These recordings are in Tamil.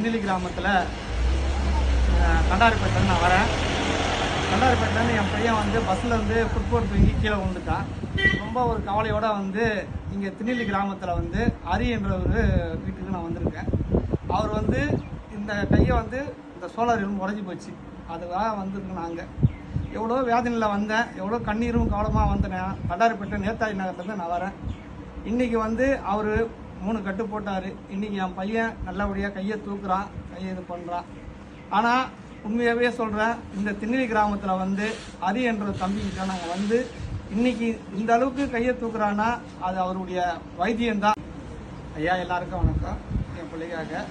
திண்ணிலி கிராமத்தில் கண்டாரிப்பேட்டில் நான் வரேன். கண்டாரிப்பேட்டிலேருந்து என் பையன் வந்து பஸ்ஸில் வந்து ஃபுட்போர்ட் தூங்கி கீழே விழுந்துட்டான். ரொம்ப ஒரு கவலையோடு வந்து இங்கே திண்ணிலி கிராமத்தில் வந்து ஹரி என்ற ஒரு வீட்டுக்கு நான் வந்திருக்கேன். அவர் வந்து இந்த கையை வந்து இந்த சோலார் எலும்பு உடஞ்சி போச்சு, அதுக்காக வந்திருக்கு. நாங்கள் எவ்வளோ வேதனையில் வந்தேன், எவ்வளோ கண்ணீரும் கவலமாக வந்தேன். கண்டாரிப்பேட்டை நேதாஜி நகர்லேருந்து நான் வரேன். இன்றைக்கி வந்து அவர் 3 கட்டு போட்டார். இன்றைக்கி என் பையன் நல்லபடியாக கையை தூக்குறான், கையை இது பண்ணுறான். ஆனால் உண்மையாகவே சொல்கிறேன், இந்த திண்ணிலி கிராமத்தில் வந்து ஹரி என்ற தம்பிக்கிட்ட நாங்கள் வந்து இன்றைக்கி இந்த அளவுக்கு கையை தூக்குறான்னா அது அவருடைய வைத்தியம்தான். ஐயா, எல்லாருக்கும் வணக்கம். என் பிள்ளைக்காக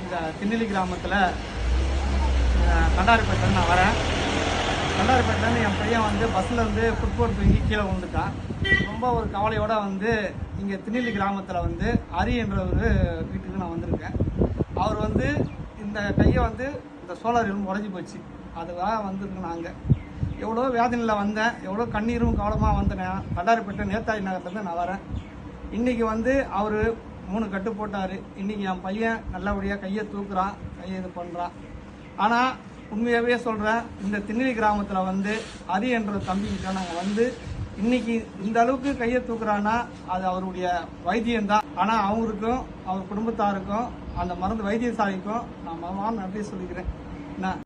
இந்த திண்ணிலி கிராமத்தில் கண்டாரிப்பேட்டில் நான் வரேன். கண்டாரிப்பேட்டிலேருந்து என் பையன் வந்து பஸ்ஸில் வந்து ஃபுட்போர்ட் தூங்கி கீழே விழுந்துட்டான். ரொம்ப ஒரு கவலையோடு வந்து இங்கே திண்ணிலி கிராமத்தில் வந்து ஹரி என்ற ஒரு வீட்டுக்கு நான் வந்திருக்கேன். அவர் வந்து இந்த கையை வந்து இந்த சோலார் எலும்பு உடஞ்சி போச்சு, அதுக்காக வந்திருக்கு. நாங்கள் எவ்வளோ வேதனையில் வந்தேன், எவ்வளோ கண்ணீரும் கவலமாக வந்தேன். கண்டாரிப்பேட்டை நேதாஜி நகர்லேருந்து நான் வரேன். இன்றைக்கி வந்து அவர் 3 கட்டு போட்டார். இன்றைக்கி என் பையன் நல்லபடியாக கையை தூக்குறான், கையை இது பண்ணுறான். ஆனால் உண்மையாகவே சொல்கிறேன், இந்த திண்ணிலி கிராமத்தில் வந்து ஹரி என்ற தம்பிக்கிட்ட நாங்கள் வந்து இன்றைக்கி இந்த அளவுக்கு கையை தூக்குறான்னா அது அவருடைய வைத்தியம்தான். ஆனால் அவருக்கும் அவர் குடும்பத்தாருக்கும் அந்த மருந்து வைத்தியசாலைக்கும் நான் மனமார்ந்த நன்றி சொல்லிக்கிறேன். என்ன